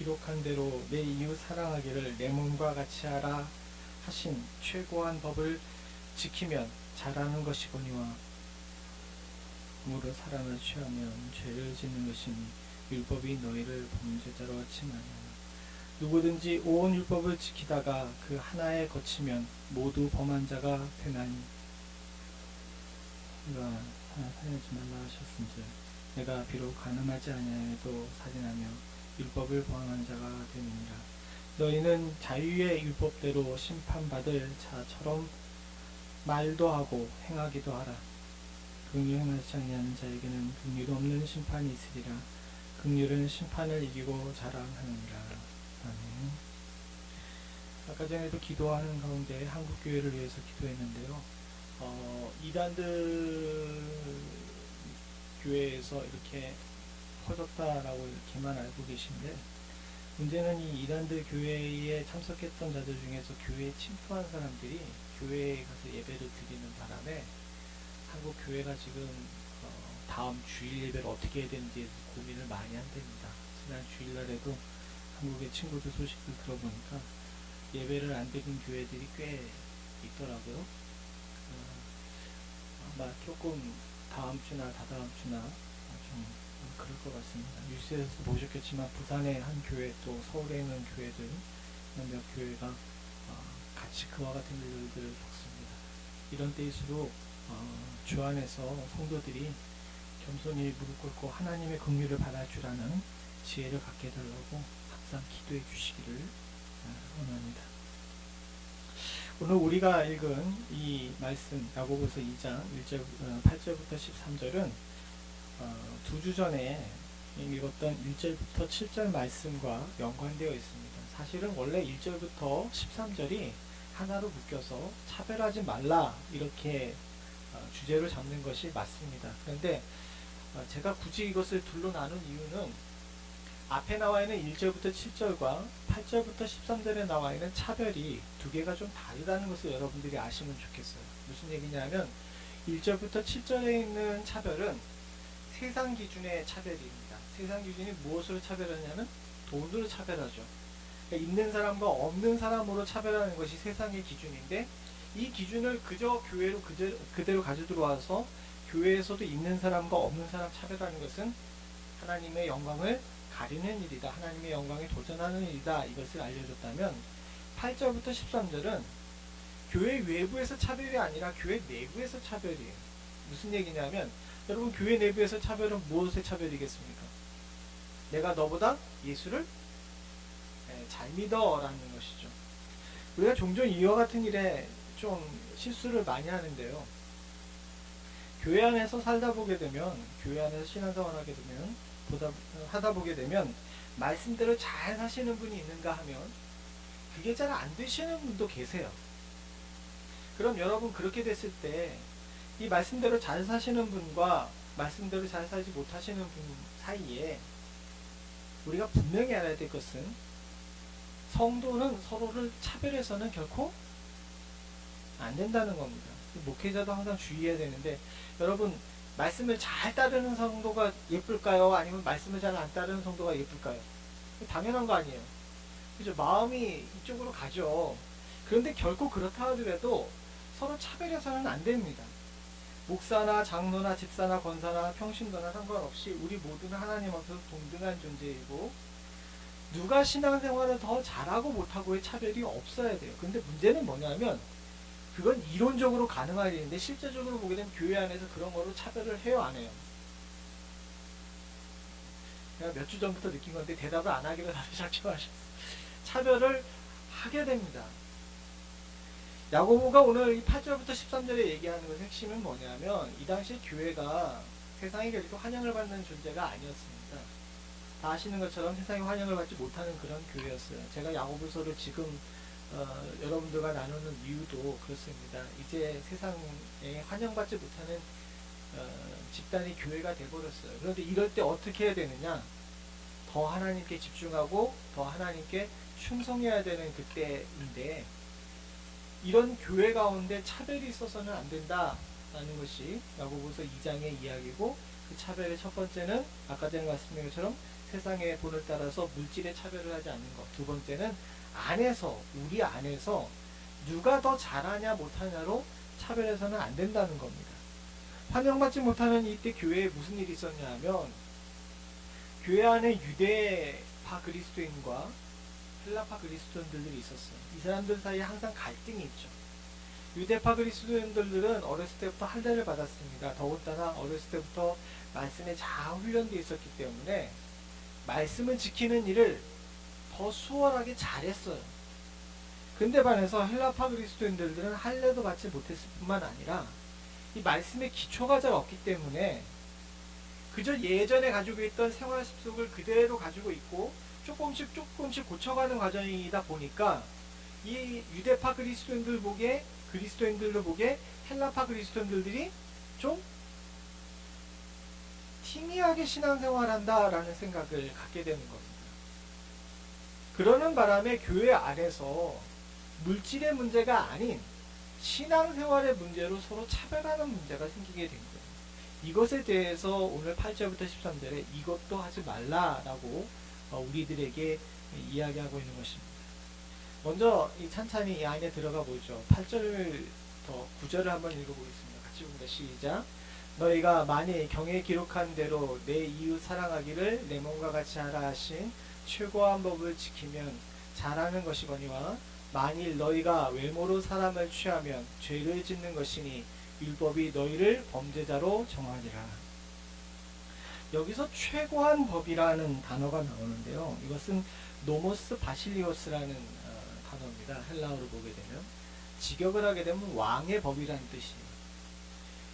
기록한 대로 내 이웃 사랑하기를 내 몸과 같이 하라 하신 최고한 법을 지키면 잘하는 것이거니와 무릇 사랑을 취하면 죄를 짓는 것이니 율법이 너희를 범죄자로 하지 마냐. 누구든지 온 율법을 지키다가 그 하나에 거치면 모두 범한 자가 되나니 내가 하나 살려지 말라 하셨은즉 내가 비록 가늠하지 아니하여도 살인하며 율법을 범한 자가 되느니라. 너희는 자유의 율법대로 심판받을 자처럼 말도 하고 행하기도 하라. 긍휼 행하지 아니하는 자에게는 긍휼 없는 심판이 있으리라. 긍휼은 심판을 이기고 자랑하느니라. 아멘. 아까 전에도 기도하는 가운데 한국교회를 위해서 기도했는데요. 이단들 교회에서 이렇게 퍼졌다라고 이렇게만 알고 계신데, 문제는 이 이단들 교회에 참석했던 자들 중에서 교회에 침투한 사람들이 교회에 가서 예배를 드리는 바람에 한국 교회가 지금 다음 주일 예배를 어떻게 해야 되는지 고민을 많이 한답니다. 지난 주일날에도 한국의 친구들 소식을 들어보니까 예배를 안 드린 교회들이 꽤 있더라고요. 아마 조금 다음 주나 다다음 주나 좀 그럴 것 같습니다. 뉴스에서 보셨겠지만 부산의 한 교회 또 서울에 있는 교회들 몇 교회가 같이 그와 같은 일들을 겪습니다. 이런 때일수록 주 안에서 성도들이 겸손히 무릎 꿇고 하나님의 긍휼을 받아주라는 지혜를 갖게 해달라고 항상 기도해 주시기를 원합니다. 오늘 우리가 읽은 이 말씀 야고보서 2장 8절부터 13절은 두 주 전에 읽었던 1절부터 7절 말씀과 연관되어 있습니다. 사실은 원래 1절부터 13절이 하나로 묶여서 차별하지 말라 이렇게 주제로 잡는 것이 맞습니다. 그런데 제가 굳이 이것을 둘로 나눈 이유는 앞에 나와 있는 1절부터 7절과 8절부터 13절에 나와 있는 차별이 두 개가 좀 다르다는 것을 여러분들이 아시면 좋겠어요. 무슨 얘기냐면 1절부터 7절에 있는 차별은 세상 기준의 차별입니다. 세상 기준이 무엇으로 차별하냐면 돈으로 차별하죠. 그러니까 있는 사람과 없는 사람으로 차별하는 것이 세상의 기준인데, 이 기준을 그저 교회로 그대로 가져 들어와서 교회에서도 있는 사람과 없는 사람 차별하는 것은 하나님의 영광을 가리는 일이다, 하나님의 영광에 도전하는 일이다, 이것을 알려줬다면 8절부터 13절은 교회 외부에서 차별이 아니라 교회 내부에서 차별이에요. 무슨 얘기냐면, 여러분 교회 내부에서 차별은 무엇의 차별이겠습니까? 내가 너보다 예수를 잘 믿어 라는 것이죠. 우리가 종종 이와 같은 일에 좀 실수를 많이 하는데요. 교회 안에서 살다 보게 되면, 교회 안에서 신앙생활 하게 되면, 하다 보게 되면 말씀대로 잘 사시는 분이 있는가 하면 그게 잘 안 되시는 분도 계세요. 그럼 여러분 그렇게 됐을 때 이 말씀대로 잘 사시는 분과 말씀대로 잘 살지 못하시는 분 사이에 우리가 분명히 알아야 될 것은, 성도는 서로를 차별해서는 결코 안 된다는 겁니다. 목회자도 항상 주의해야 되는데, 여러분 말씀을 잘 따르는 성도가 예쁠까요? 아니면 말씀을 잘 안 따르는 성도가 예쁠까요? 당연한 거 아니에요. 그죠? 마음이 이쪽으로 가죠. 그런데 결코 그렇다 하더라도 서로 차별해서는 안 됩니다. 목사나 장로나 집사나 권사나 평신도나 상관없이 우리 모두는 하나님 앞에서 동등한 존재이고, 누가 신앙생활을 더 잘하고 못하고의 차별이 없어야 돼요. 근데 문제는 뭐냐면, 그건 이론적으로 가능한 일인데 실제적으로 보게 되면 교회 안에서 그런 거로 차별을 해요, 안 해요? 제가 몇 주 전부터 느낀 건데 대답을 안 하기로 다들 작정하셨어요. 차별을 하게 됩니다. 야고보가 오늘 이 8절부터 13절에 얘기하는 것의 핵심은 뭐냐면, 이 당시 교회가 세상에 결코 환영을 받는 존재가 아니었습니다. 다 아시는 것처럼 세상에 환영을 받지 못하는 그런 교회였어요. 제가 야고보서를 지금 여러분들과 나누는 이유도 그렇습니다. 이제 세상에 환영받지 못하는 집단이 교회가 되어버렸어요. 그런데 이럴 때 어떻게 해야 되느냐? 더 하나님께 집중하고 더 하나님께 충성해야 되는 그때인데, 이런 교회 가운데 차별이 있어서는 안 된다라는 것이 야고보서 2장의 이야기고, 그 차별의 첫 번째는 아까 전에 말씀드린 것처럼 세상의 본을 따라서 물질의 차별을 하지 않는 것. 두 번째는 안에서, 우리 안에서 누가 더 잘하냐 못하냐로 차별해서는 안 된다는 겁니다. 환영받지 못하는 이때 교회에 무슨 일이 있었냐 하면 교회 안에 유대파 그리스도인과 헬라파 그리스도인들이 있었어요. 이 사람들 사이에 항상 갈등이 있죠. 유대파 그리스도인들은 어렸을 때부터 할례를 받았습니다. 더군다나 어렸을 때부터 말씀에 잘 훈련되어 있었기 때문에 말씀을 지키는 일을 더 수월하게 잘했어요. 근데 반해서 헬라파 그리스도인들은 할례도 받지 못했을 뿐만 아니라 이 말씀의 기초가 잘 없기 때문에 그저 예전에 가지고 있던 생활 습속을 그대로 가지고 있고 조금씩 고쳐가는 과정이다 보니까 이 유대파 그리스도인들로 보기에 헬라파 그리스도인들이 좀 희미하게 신앙생활한다라는 생각을 갖게 되는 겁니다. 그러는 바람에 교회 안에서 물질의 문제가 아닌 신앙생활의 문제로 서로 차별하는 문제가 생기게 된 거예요. 이것에 대해서 오늘 8절부터 13절에 이것도 하지 말라라고 우리들에게 이야기하고 있는 것입니다. 먼저 찬찬히 이 안에 들어가 보죠. 8절부터 9절을 한번 읽어보겠습니다. 같이 봅니다. 시작. 너희가 만일 경에 기록한 대로 내 이웃 사랑하기를 내 몸과 같이 하라 하신 최고한 법을 지키면 잘하는 것이거니와 만일 너희가 외모로 사람을 취하면 죄를 짓는 것이니 율법이 너희를 범죄자로 정하리라. 여기서 최고한 법이라는 단어가 나오는데요. 이것은 노모스 바실리오스라는 단어입니다. 헬라어로 보게 되면 직역을 하게 되면 왕의 법이라는 뜻이에요.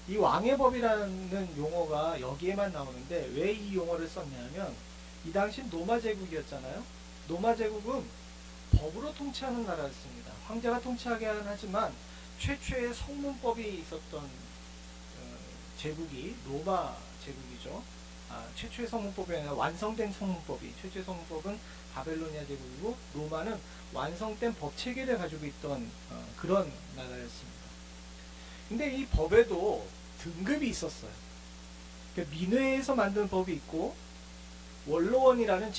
이 왕의 법이라는 용어가 여기에만 나오는데 왜 이 용어를 썼냐면 이 당시 로마 제국이었잖아요. 로마 제국은 법으로 통치하는 나라였습니다. 황제가 통치하긴 하지만 최초의 성문법이 있었던 제국이 로마 제국이죠. 최초의 성문법이 아니라 완성된 성문법이, 최초의 성문법은 바벨로니아 제국이고 로마는 완성된 법 체계를 가지고 있던 그런 나라였습니다. 근데 이 법에도 등급이 있었어요. 그러니까 민회에서 만든 법이 있고 원로원이라는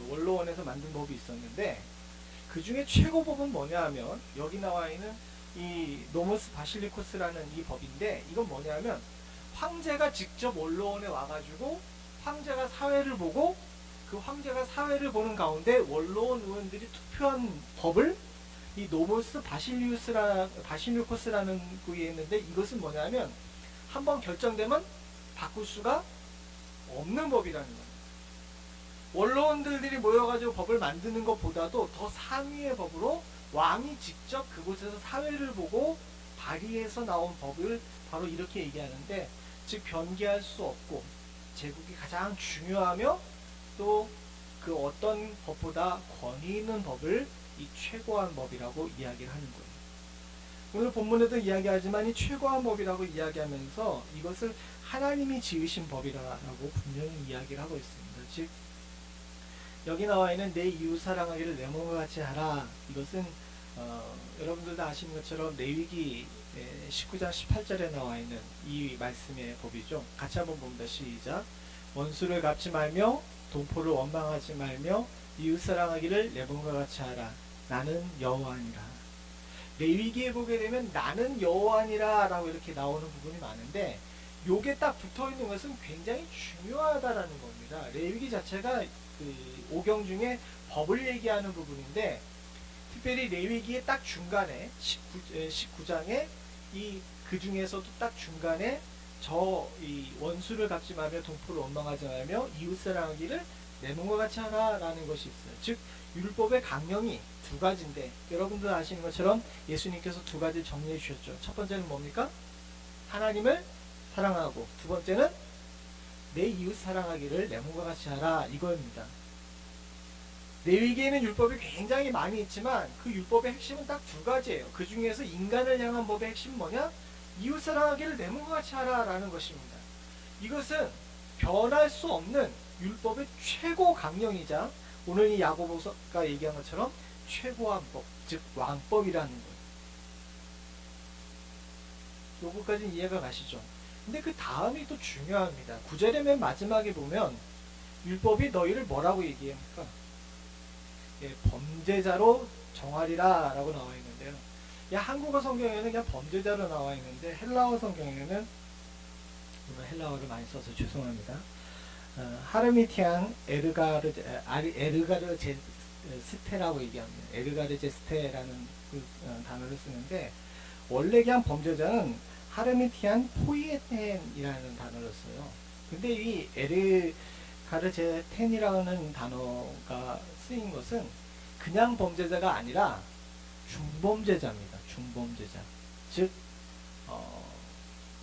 원로원에서 만든 법이 있었는데 그 중에 최고법은 뭐냐 하면 여기 나와 있는 이 노모스 바실리코스라는 이 법인데 이건 뭐냐 하면 황제가 직접 원로원에 와가지고 황제가 사회를 보고 그 황제가 사회를 보는 가운데 원로원 의원들이 투표한 법을 이 노모스 바실리코스라는 그게 있는데 이것은 뭐냐면 한번 결정되면 바꿀 수가 없는 법이라는 겁니다. 원로원들이 모여가지고 법을 만드는 것보다도 더 상위의 법으로 왕이 직접 그곳에서 사회를 보고 발의해서 나온 법을 바로 이렇게 얘기하는데 즉 변개할 수 없고 제국이 가장 중요하며 또 그 어떤 법보다 권위 있는 법을 이 최고한 법이라고 이야기를 하는 거예요. 오늘 본문에도 이야기하지만 이 최고한 법이라고 이야기하면서 이것을 하나님이 지으신 법이라고 분명히 이야기를 하고 있습니다. 즉 여기 나와 있는 내 이웃 사랑하기를 내 몸과 같이 하라. 이것은 여러분들도 아시는 것처럼 레위기 19장 18절에 나와 있는 이 말씀의 법이죠. 같이 한번 봅니다. 시작. 원수를 갚지 말며 동포를 원망하지 말며 이웃 사랑하기를 내 몸과 같이 하라. 나는 여호와니라. 레위기에 보게 되면 나는 여호와니라 라고 이렇게 나오는 부분이 많은데 요게 딱 붙어있는 것은 굉장히 중요하다라는 겁니다. 레위기 자체가 그 5경 중에 법을 얘기하는 부분인데 특별히 레위기의 딱 중간에 19장에 그 중에서도 딱 중간에 이 원수를 갚지 말며 동포를 원망하지 말며 이웃 사랑하기를 내 몸과 같이 하라라는 것이 있어요. 즉 율법의 강령이 두 가지인데 여러분들 아시는 것처럼 예수님께서 두 가지 정리해 주셨죠. 첫 번째는 뭡니까? 하나님을 사랑하고 두 번째는 내 이웃 사랑하기를 내 몸과 같이 하라 이거입니다. 레위기에는 율법이 굉장히 많이 있지만 그 율법의 핵심은 딱 두 가지예요. 그 중에서 인간을 향한 법의 핵심은 뭐냐? 이웃 사랑하기를 내 몸과 같이 하라라는 것입니다. 이것은 변할 수 없는 율법의 최고 강령이자 오늘 이 야고보서가 얘기한 것처럼 최고한 법, 즉 왕법이라는 거예요. 요거까지는 이해가 가시죠? 근데 그 다음이 또 중요합니다. 9절의 맨 마지막에 보면 율법이 너희를 뭐라고 얘기합니까? 예, 범죄자로 정하리라 라고 나와 있는데요. 야, 한국어 성경에는 그냥 범죄자로 나와 있는데 헬라어 성경에는, 헬라어를 많이 써서 죄송합니다. 하르미티안 에르가르 스테라고 얘기합니다. 에르가르 스테라는 그 단어를 쓰는데, 원래 그냥 범죄자는 하르미티안 포이에텐이라는 단어를 써요. 근데 이 에르가르제텐이라는 단어가 쓰인 것은 그냥 범죄자가 아니라 중범죄자입니다. 중범죄자. 즉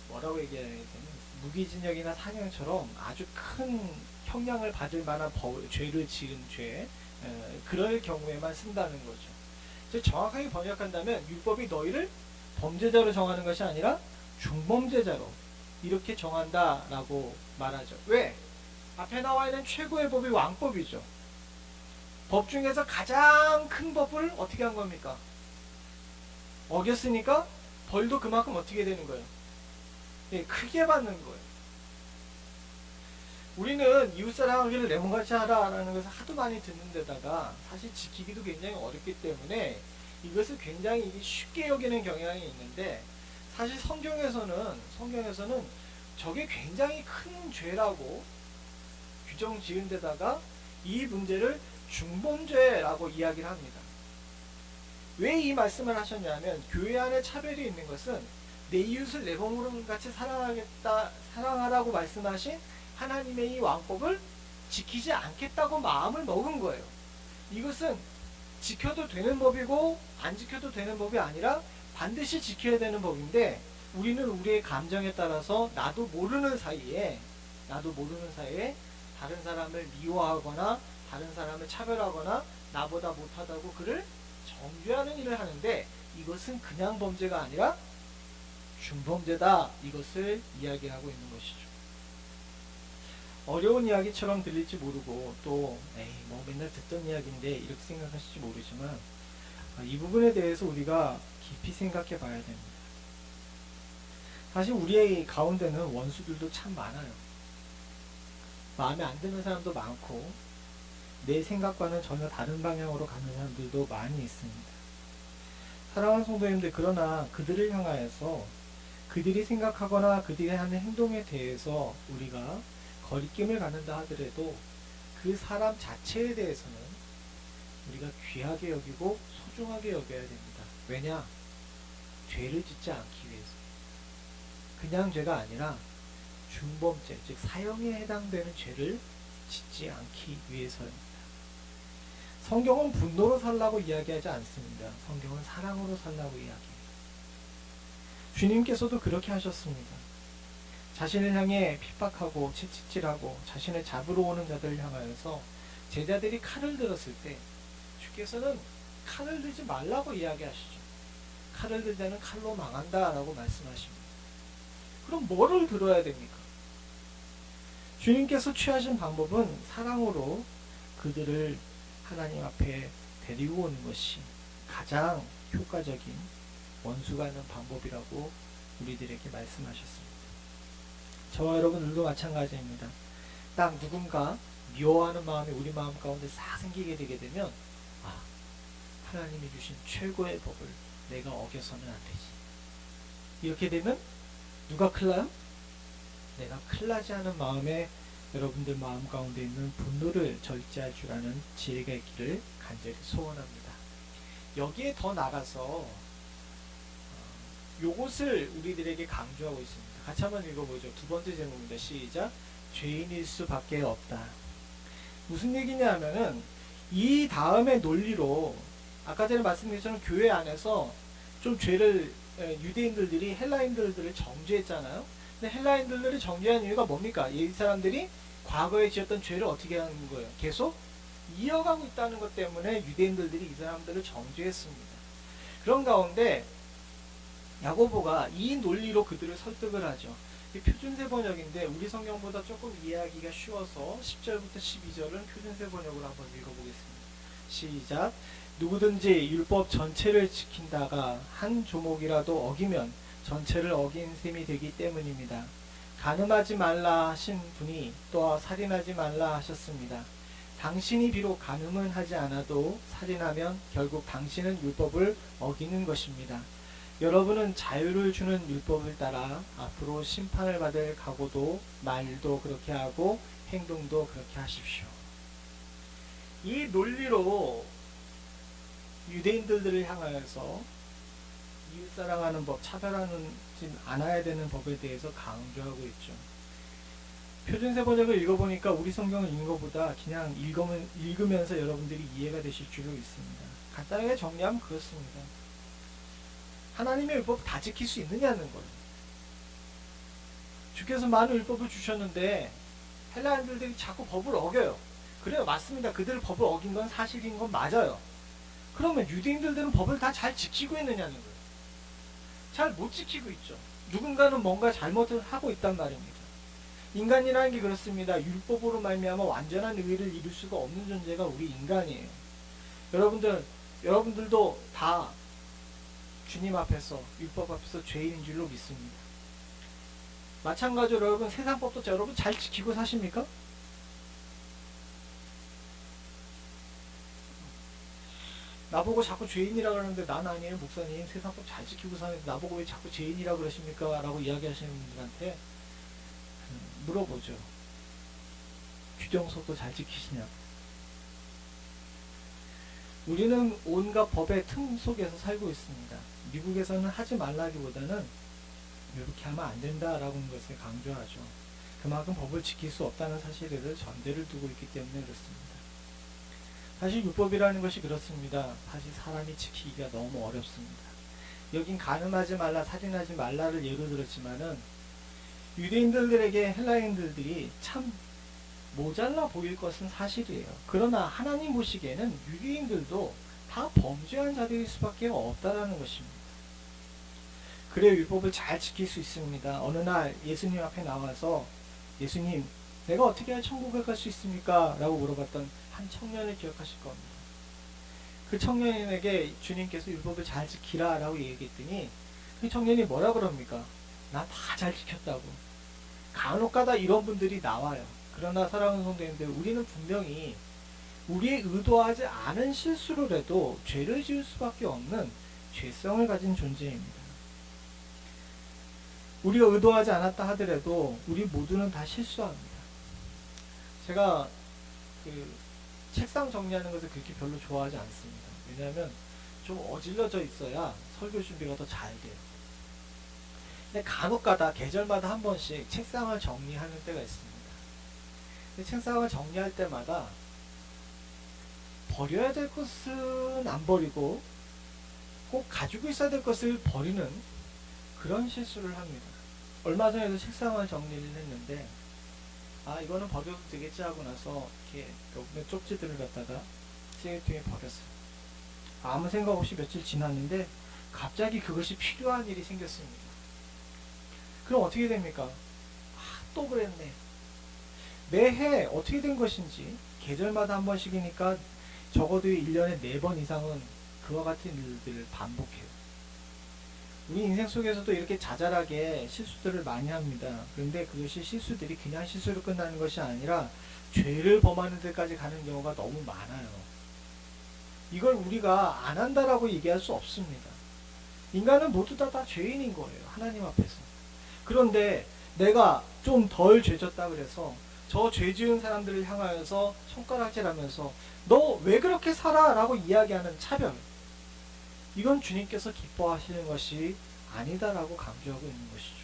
뭐라고 얘기해야 되냐면 무기징역이나 사형처럼 아주 큰 형량을 받을 만한 죄를 지은 죄, 그럴 경우에만 쓴다는 거죠. 즉 정확하게 번역한다면 율법이 너희를 범죄자로 정하는 것이 아니라 중범죄자로 이렇게 정한다라고 말하죠. 왜? 앞에 나와 있는 최고의 법이 왕법이죠. 법 중에서 가장 큰 법을 어떻게 한 겁니까? 어겼으니까 벌도 그만큼 어떻게 되는 거예요? 예, 크게 받는 거예요. 우리는 이웃사랑하기를 내 몸같이 하라라는 것을 하도 많이 듣는 데다가 사실 지키기도 굉장히 어렵기 때문에 이것을 굉장히 쉽게 여기는 경향이 있는데, 사실 성경에서는 저게 굉장히 큰 죄라고 규정 지은 데다가 이 문제를 중범죄라고 이야기를 합니다. 왜 이 말씀을 하셨냐면, 교회 안에 차별이 있는 것은 내 이웃을 내 몸으로 같이 사랑하라고 말씀하신 하나님의 이 왕법을 지키지 않겠다고 마음을 먹은 거예요. 이것은 지켜도 되는 법이고 안 지켜도 되는 법이 아니라 반드시 지켜야 되는 법인데, 우리는 우리의 감정에 따라서 나도 모르는 사이에 다른 사람을 미워하거나 다른 사람을 차별하거나 나보다 못하다고 그를 정죄하는 일을 하는데, 이것은 그냥 범죄가 아니라 중범죄다, 이것을 이야기하고 있는 것이죠. 어려운 이야기처럼 들릴지 모르고 또 뭐 맨날 듣던 이야기인데 이렇게 생각하실지 모르지만, 이 부분에 대해서 우리가 깊이 생각해 봐야 됩니다. 사실 우리의 가운데는 원수들도 참 많아요. 마음에 안 드는 사람도 많고 내 생각과는 전혀 다른 방향으로 가는 사람들도 많이 있습니다. 사랑하는 성도님들, 그러나 그들을 향하여서 그들이 생각하거나 그들이 하는 행동에 대해서 우리가 거리낌을 갖는다 하더라도 그 사람 자체에 대해서는 우리가 귀하게 여기고 소중하게 여겨야 됩니다. 왜냐? 죄를 짓지 않기 위해서. 그냥 죄가 아니라 중범죄, 즉 사형에 해당되는 죄를 짓지 않기 위해서입니다. 성경은 분노로 살라고 이야기하지 않습니다. 성경은 사랑으로 살라고 이야기해요. 주님께서도 그렇게 하셨습니다. 자신을 향해 핍박하고 채찍질하고 자신을 잡으러 오는 자들을 향하여서 제자들이 칼을 들었을 때 주께서는 칼을 들지 말라고 이야기하시죠. 칼을 들자는 칼로 망한다라고 말씀하십니다. 그럼 뭐를 들어야 됩니까? 주님께서 취하신 방법은 사랑으로 그들을 하나님 앞에 데리고 오는 것이 가장 효과적인 원수가 있는 방법이라고 우리들에게 말씀하셨습니다. 저와 여러분들도 마찬가지입니다. 딱 누군가 미워하는 마음이 우리 마음 가운데 싹 생기게 되게 되면, 하나님이 주신 최고의 법을 내가 어겨서는 안 되지. 이렇게 되면 누가 큰일 나요? 내가 큰일 나지 않은 마음에 여러분들 마음 가운데 있는 분노를 절제할 줄 아는 지혜가 있기를 간절히 소원합니다. 여기에 더 나가서 요것을 우리들에게 강조하고 있습니다. 같이 한번 읽어보죠. 두 번째 제목입니다. 시작. 죄인일 수밖에 없다. 무슨 얘기냐 하면은, 이 다음의 논리로 아까 전에 말씀드린 것처럼 교회 안에서 좀 죄를, 유대인들이 헬라인들을 정죄했잖아요. 근데 헬라인들을 정죄한 이유가 뭡니까? 이 사람들이 과거에 지었던 죄를 어떻게 하는 거예요? 계속 이어가고 있다는 것 때문에 유대인들이 이 사람들을 정죄했습니다. 그런 가운데 야고보가 이 논리로 그들을 설득을 하죠. 표준세 번역인데 우리 성경보다 조금 이해하기가 쉬워서 10절부터 12절은 표준세 번역으로 한번 읽어보겠습니다. 시작. 누구든지 율법 전체를 지킨다가 한 조목이라도 어기면 전체를 어긴 셈이 되기 때문입니다. 간음하지 말라 하신 분이 또 살인하지 말라 하셨습니다. 당신이 비록 간음은 하지 않아도 살인하면 결국 당신은 율법을 어기는 것입니다. 여러분은 자유를 주는 율법을 따라 앞으로 심판을 받을 각오도 말도 그렇게 하고 행동도 그렇게 하십시오. 이 논리로 유대인들을 향하여서 이웃사랑하는 법, 차별하지 않아야 되는 법에 대해서 강조하고 있죠. 표준세 번역을 읽어보니까 우리 성경을 읽는 것보다 그냥 읽으면서 여러분들이 이해가 되실 줄로 있습니다. 간단하게 정리하면 그렇습니다. 하나님의 율법 다 지킬 수 있느냐는 거예요. 주께서 많은 율법을 주셨는데 헬라인들이 자꾸 법을 어겨요. 그래요, 맞습니다. 그들 법을 어긴 건 사실인 건 맞아요. 그러면 유대인들은 법을 다 잘 지키고 있느냐는 거예요. 잘 못 지키고 있죠. 누군가는 뭔가 잘못을 하고 있단 말입니다. 인간이라는 게 그렇습니다. 율법으로 말미암아 완전한 의를 이룰 수가 없는 존재가 우리 인간이에요. 여러분들도 다 주님 앞에서, 율법 앞에서 죄인인 줄로 믿습니다. 마찬가지로 여러분 세상법도 여러분 잘 지키고 사십니까? 나보고 자꾸 죄인이라 그러는데 난 아니에요 목사님, 세상법 잘 지키고 사는데 나보고 왜 자꾸 죄인이라 그러십니까? 라고 이야기하시는 분들한테 물어보죠. 규정속도 잘 지키시냐고. 우리는 온갖 법의 틈 속에서 살고 있습니다. 미국에서는 하지 말라기보다는 이렇게 하면 안 된다라는 것을 강조하죠. 그만큼 법을 지킬 수 없다는 사실을 전제를 두고 있기 때문에 그렇습니다. 사실 율법이라는 것이 그렇습니다. 사실 사람이 지키기가 너무 어렵습니다. 여긴 간음하지 말라, 살인하지 말라를 예로 들었지만은 유대인들에게 헬라인들이 참 모자라 보일 것은 사실이에요. 그러나 하나님 보시기에는 유대인들도 다 범죄한 자들일 수밖에 없다라는 것입니다. 그래야 율법을 잘 지킬 수 있습니다. 어느 날 예수님 앞에 나와서 예수님, 내가 어떻게 해야 천국에 갈 수 있습니까? 라고 물어봤던 한 청년을 기억하실 겁니다. 그 청년에게 주님께서 율법을 잘 지키라 라고 얘기했더니 그 청년이 뭐라 그럽니까? 나 다 잘 지켰다고. 간혹가다 이런 분들이 나와요. 그러나 사랑하는 성도님들, 우리는 분명히 우리의 의도하지 않은 실수를 해도 죄를 지을 수밖에 없는 죄성을 가진 존재입니다. 우리가 의도하지 않았다 하더라도 우리 모두는 다 실수합니다. 제가 책상 정리하는 것을 그렇게 별로 좋아하지 않습니다. 왜냐하면 좀 어질러져 있어야 설교 준비가 더 잘 돼요. 근데 간혹가다 계절마다 한 번씩 책상을 정리하는 때가 있습니다. 근데 책상을 정리할 때마다 버려야 될 것은 안 버리고 꼭 가지고 있어야 될 것을 버리는 그런 실수를 합니다. 얼마 전에도 책상을 정리를 했는데 이거는 버려도 되겠지 하고 나서 이렇게 몇몇 쪽지들을 갖다가 쓰레기통에 버렸어요. 아무 생각 없이 며칠 지났는데 갑자기 그것이 필요한 일이 생겼습니다. 그럼 어떻게 됩니까? 또 그랬네. 매해 어떻게 된 것인지 계절마다 한 번씩이니까 적어도 1년에 4번 이상은 그와 같은 일들을 반복해요. 우리 인생 속에서도 이렇게 자잘하게 실수들을 많이 합니다. 그런데 그것이 실수들이 그냥 실수로 끝나는 것이 아니라 죄를 범하는 데까지 가는 경우가 너무 많아요. 이걸 우리가 안 한다라고 얘기할 수 없습니다. 인간은 모두 다 죄인인 거예요. 하나님 앞에서. 그런데 내가 좀 덜 죄졌다 그래서 저 죄 지은 사람들을 향하여서 손가락질하면서 너 왜 그렇게 살아? 라고 이야기하는 차별, 이건 주님께서 기뻐하시는 것이 아니다라고 강조하고 있는 것이죠.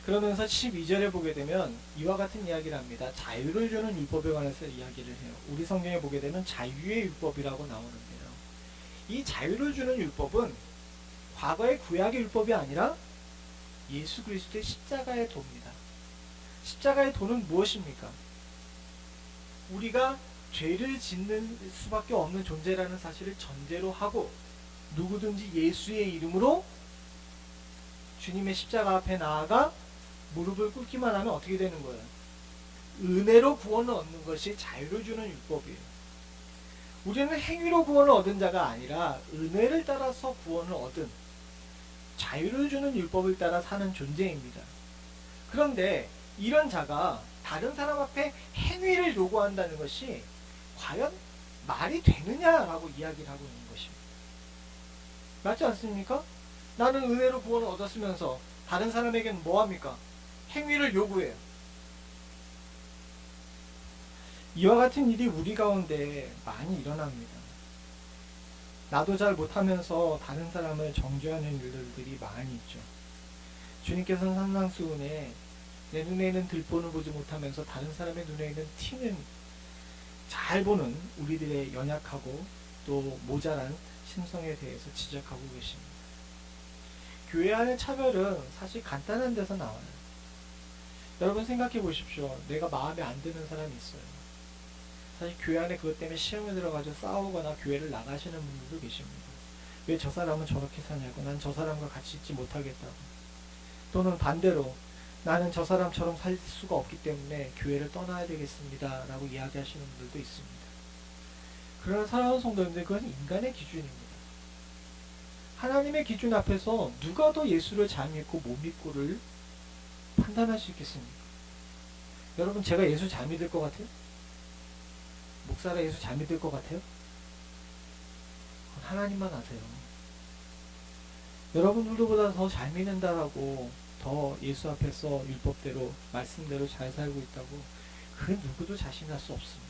그러면서 12절에 보게 되면 이와 같은 이야기를 합니다. 자유를 주는 율법에 관해서 이야기를 해요. 우리 성경에 보게 되면 자유의 율법이라고 나오는데요. 이 자유를 주는 율법은 과거의 구약의 율법이 아니라 예수 그리스도의 십자가의 도입니다. 십자가의 도는 무엇입니까? 우리가 죄를 짓는 수밖에 없는 존재라는 사실을 전제로 하고 누구든지 예수의 이름으로 주님의 십자가 앞에 나아가 무릎을 꿇기만 하면 어떻게 되는 거예요? 은혜로 구원을 얻는 것이 자유를 주는 율법이에요. 우리는 행위로 구원을 얻은 자가 아니라 은혜를 따라서 구원을 얻은 자유를 주는 율법을 따라 사는 존재입니다. 그런데 이런 자가 다른 사람 앞에 행위를 요구한다는 것이 과연 말이 되느냐라고 이야기를 하고 있는 것입니다. 맞지 않습니까? 나는 은혜로 구원을 얻었으면서 다른 사람에게는 뭐합니까? 행위를 요구해요. 이와 같은 일이 우리 가운데 많이 일어납니다. 나도 잘 못하면서 다른 사람을 정죄하는 일들이 많이 있죠. 주님께서는 산상수훈에 내 눈에는 들보는 보지 못하면서 다른 사람의 눈에는 티는 잘 보는 우리들의 연약하고 또 모자란 심성에 대해서 지적하고 계십니다. 교회 안의 차별은 사실 간단한 데서 나와요. 여러분 생각해 보십시오. 내가 마음에 안 드는 사람이 있어요. 사실 교회 안에 그것 때문에 시험에 들어가서 싸우거나 교회를 나가시는 분들도 계십니다. 왜 저 사람은 저렇게 사냐고, 난 저 사람과 같이 있지 못하겠다고. 또는 반대로 나는 저 사람처럼 살 수가 없기 때문에 교회를 떠나야 되겠습니다 라고 이야기하시는 분들도 있습니다. 그러나 사랑하는 성도님들, 그건 인간의 기준입니다. 하나님의 기준 앞에서 누가 더 예수를 잘 믿고 못 믿고를 판단할 수 있겠습니까? 여러분, 제가 예수 잘 믿을 것 같아요? 목사가 예수 잘 믿을 것 같아요? 그건 하나님만 아세요. 여러분들보다 더 잘 믿는다라고, 더 예수 앞에서 율법대로 말씀대로 잘 살고 있다고 그 누구도 자신할 수 없습니다.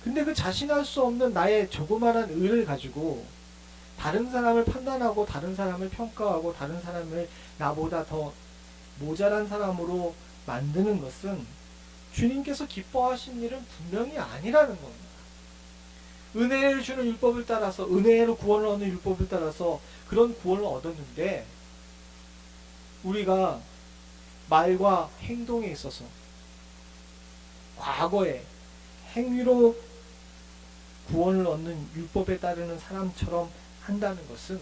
근데 그 자신할 수 없는 나의 조그마한 의를 가지고 다른 사람을 판단하고 다른 사람을 평가하고 다른 사람을 나보다 더 모자란 사람으로 만드는 것은 주님께서 기뻐하신 일은 분명히 아니라는 겁니다. 은혜를 주는 율법을 따라서, 은혜로 구원을 얻는 율법을 따라서 그런 구원을 얻었는데, 우리가 말과 행동에 있어서 과거에 행위로 구원을 얻는 율법에 따르는 사람처럼 한다는 것은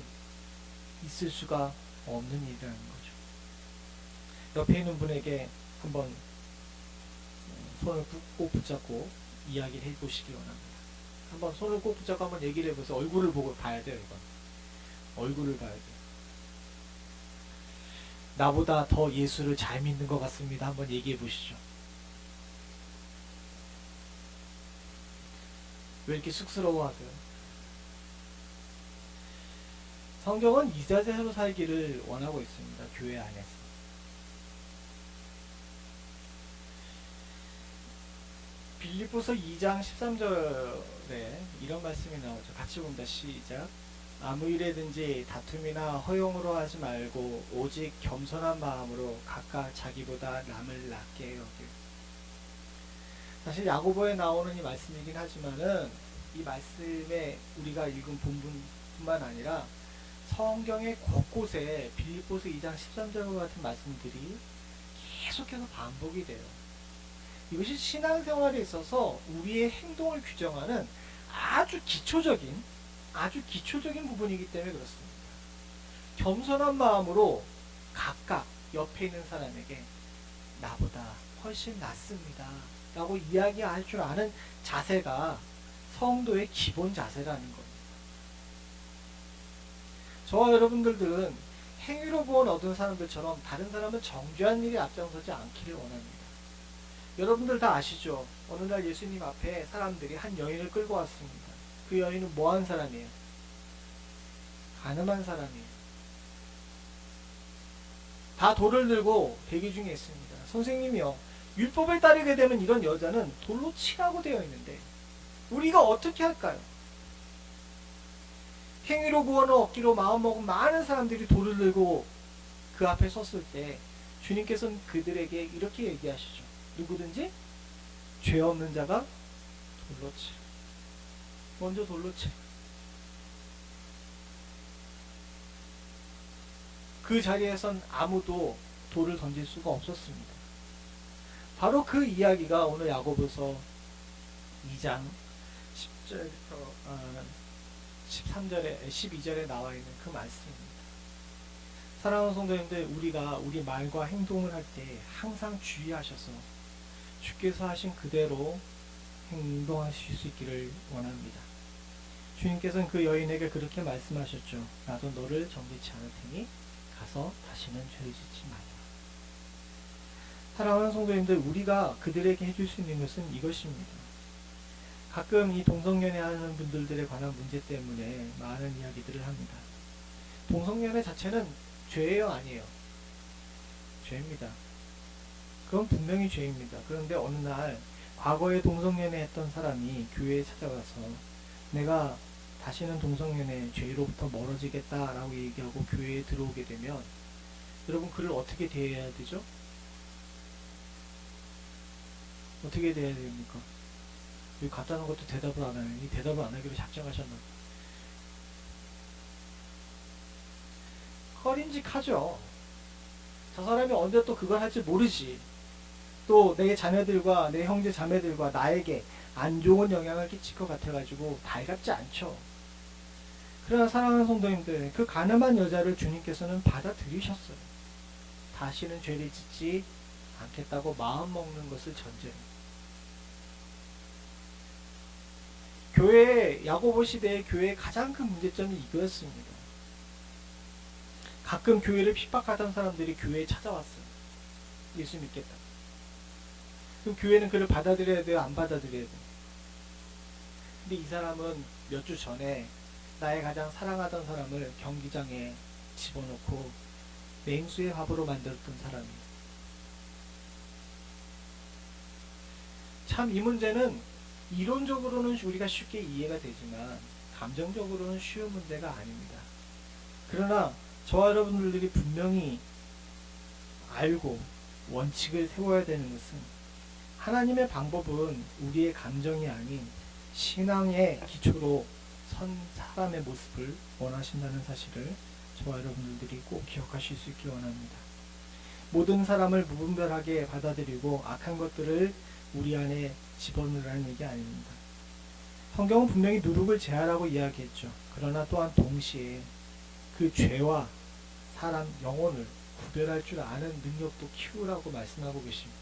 있을 수가 없는 일이라는 거죠. 옆에 있는 분에게 한번 손을 꼭 붙잡고 이야기를 해보시기 원합니다. 한번 손을 꼭 붙잡고 한번 얘기를 해보세요. 얼굴을 보고 봐야 돼요. 이건 얼굴을 봐야 돼요. 나보다 더 예수를 잘 믿는 것 같습니다. 한번 얘기해 보시죠. 왜 이렇게 쑥스러워하세요? 성경은 이 자세로 살기를 원하고 있습니다. 교회 안에서. 빌립보서 2장 13절에 이런 말씀이 나오죠. 같이 봅니다. 시작. 아무 일에든지 다툼이나 허용으로 하지 말고 오직 겸손한 마음으로 각각 자기보다 남을 낮게 여기고. 사실 야고보에 나오는 이 말씀이긴 하지만은 이 말씀에 우리가 읽은 본문뿐만 아니라 성경의 곳곳에 빌립보서 2장 13절과 같은 말씀들이 계속해서 반복이 돼요. 이것이 신앙생활에 있어서 우리의 행동을 규정하는 아주 기초적인 부분이기 때문에 그렇습니다. 겸손한 마음으로 각각 옆에 있는 사람에게 나보다 훨씬 낫습니다 라고 이야기할 줄 아는 자세가 성도의 기본 자세라는 겁니다. 저와 여러분들은 행위로 구원 얻은 사람들처럼 다른 사람을 정죄한 일에 앞장서지 않기를 원합니다. 여러분들 다 아시죠? 어느 날 예수님 앞에 사람들이 한 여인을 끌고 왔습니다. 그 여인은 뭐한 사람이에요? 가늠한 사람이에요. 다 돌을 들고 대기 중에 있습니다. 선생님이요, 율법을 따르게 되면 이런 여자는 돌로 치라고 되어 있는데 우리가 어떻게 할까요? 행위로 구원을 얻기로 마음먹은 많은 사람들이 돌을 들고 그 앞에 섰을 때 주님께서는 그들에게 이렇게 얘기하시죠. 누구든지 죄 없는 자가 돌로 치. 먼저 돌로 치. 그 자리에선 아무도 돌을 던질 수가 없었습니다. 바로 그 이야기가 오늘 야고보서 2장 10절부터 13절에 12절에 나와 있는 그 말씀입니다. 사랑하는 성도님들, 우리가 우리 말과 행동을 할 때 항상 주의하셔서 주께서 하신 그대로 행동하실 수 있기를 원합니다. 주님께서는 그 여인에게 그렇게 말씀하셨죠. 나도 너를 정죄치 않을 테니 가서 다시는 죄를 짓지 말라. 사랑하는 성도님들, 우리가 그들에게 해줄 수 있는 것은 이것입니다. 가끔 이 동성연애 하는 분들에 관한 문제 때문에 많은 이야기들을 합니다. 동성연애 자체는 죄예요, 아니에요? 죄입니다. 그건 분명히 죄입니다. 그런데 어느 날 과거에 동성연애 했던 사람이 교회에 찾아가서 내가 다시는 동성연애 죄로부터 멀어지겠다라고 얘기하고 교회에 들어오게 되면 여러분 그를 어떻게 대해야 되죠? 어떻게 대해야 됩니까? 여기 갖다 놓은 것도 대답을 안 하네. 이 대답을 안 하기로 작정하셨나? 꺼림직하죠. 저 사람이 언제 또 그걸 할지 모르지. 또 내 자녀들과 내 형제 자매들과 나에게 안 좋은 영향을 끼칠 것 같아가지고 달갑지 않죠. 그러나 사랑하는 성도님들, 그 가늠한 여자를 주님께서는 받아들이셨어요. 다시는 죄를 짓지 않겠다고 마음 먹는 것을 전제로. 교회, 야고보 시대의 교회의 가장 큰 문제점이 이거였습니다. 가끔 교회를 핍박하던 사람들이 교회에 찾아왔어요. 예수 믿겠다. 그럼 교회는 그를 받아들여야 돼요? 안 받아들여야 돼요? 근데 이 사람은 몇 주 전에 나의 가장 사랑하던 사람을 경기장에 집어넣고 맹수의 밥으로 만들었던 사람이에요. 참 이 문제는 이론적으로는 우리가 쉽게 이해가 되지만 감정적으로는 쉬운 문제가 아닙니다. 그러나 저와 여러분들이 분명히 알고 원칙을 세워야 되는 것은 하나님의 방법은 우리의 감정이 아닌 신앙의 기초로 선 사람의 모습을 원하신다는 사실을 저와 여러분들이 꼭 기억하실 수 있기 원합니다. 모든 사람을 무분별하게 받아들이고 악한 것들을 우리 안에 집어넣으라는 얘기 아닙니다. 성경은 분명히 누룩을 제하라고 이야기했죠. 그러나 또한 동시에 그 죄와 사람 영혼을 구별할 줄 아는 능력도 키우라고 말씀하고 계십니다.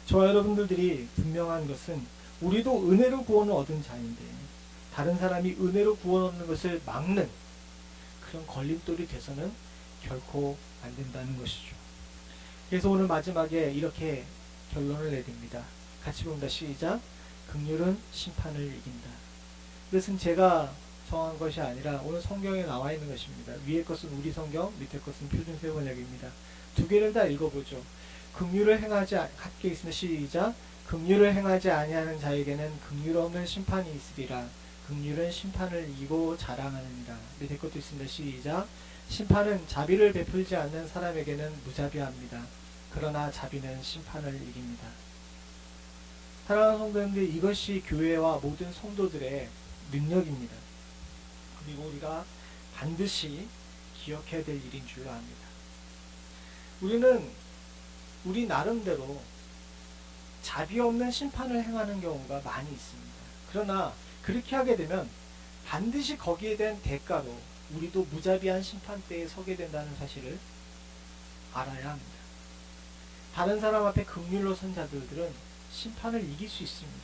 저와 여러분들이 분명한 것은 우리도 은혜로 구원을 얻은 자인데 다른 사람이 은혜로 구원 얻는 것을 막는 그런 걸림돌이 돼서는 결코 안 된다는 것이죠. 그래서 오늘 마지막에 이렇게 결론을 내립니다. 같이 봅니다. 시작. 긍휼은 심판을 이긴다. 이것은 제가 정한 것이 아니라 오늘 성경에 나와 있는 것입니다. 위에 것은 우리 성경, 밑에 것은 표준세 번역입니다. 두 개를 다 읽어보죠. 긍휼을 행하지 함께 있으면 시작. 긍휼을 행하지 아니하는 자에게는 긍휼 없는 심판이 있으리라. 긍휼은 심판을 이기고 자랑하느니라. 밑에 것도 있습니다. 시작. 심판은 자비를 베풀지 않는 사람에게는 무자비합니다. 그러나 자비는 심판을 이깁니다. 사랑하는 성도님들, 이것이 교회와 모든 성도들의 능력입니다. 그리고 우리가 반드시 기억해야 될 일인 줄 압니다. 우리는 우리 나름대로 자비 없는 심판을 행하는 경우가 많이 있습니다. 그러나 그렇게 하게 되면 반드시 거기에 대한 대가로 우리도 무자비한 심판대에 서게 된다는 사실을 알아야 합니다. 다른 사람 앞에 긍휼로 선 자들은 심판을 이길 수 있습니다.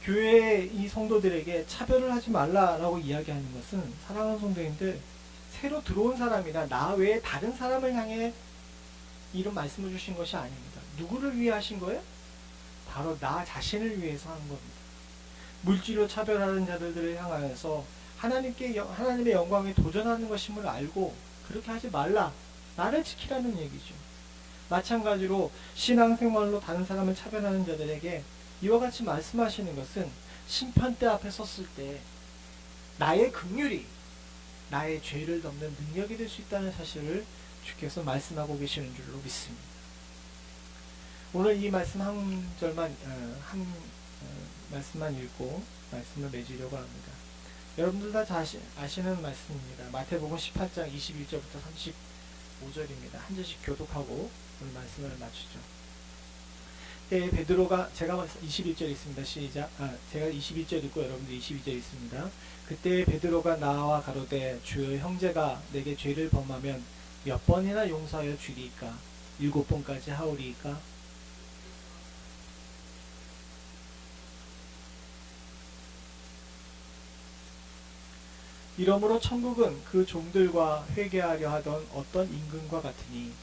교회의 이 성도들에게 차별을 하지 말라라고 이야기하는 것은 사랑하는 성도님들, 새로 들어온 사람이나 나 외에 다른 사람을 향해 이런 말씀을 주신 것이 아닙니다. 누구를 위해 하신 거예요? 바로 나 자신을 위해서 한 겁니다. 물질로 차별하는 자들을 향하여서 하나님의 영광에 도전하는 것임을 알고 그렇게 하지 말라. 나를 지키라는 얘기죠. 마찬가지로 신앙생활로 다른 사람을 차별하는 자들에게 이와 같이 말씀하시는 것은 심판대 앞에 섰을 때 나의 긍휼이 나의 죄를 덮는 능력이 될 수 있다는 사실을 주께서 말씀하고 계시는 줄로 믿습니다. 오늘 이 말씀 말씀만 읽고 말씀을 맺으려고 합니다. 여러분들 다 아시는 말씀입니다. 마태복음 18장 21절부터 35절입니다. 한 절씩 교독하고 오늘 말씀을 마치죠. 그때 베드로가, 제가 21절 있습니다. 시작. 제가 21절 읽고 여러분들 22절 있습니다. 그때 베드로가 나와 가로되 주여, 형제가 내게 죄를 범하면 몇 번이나 용서하여 주리이까? 7번까지 하오리이까? 이러므로 천국은 그 종들과 회개하려 하던 어떤 임금과 같으니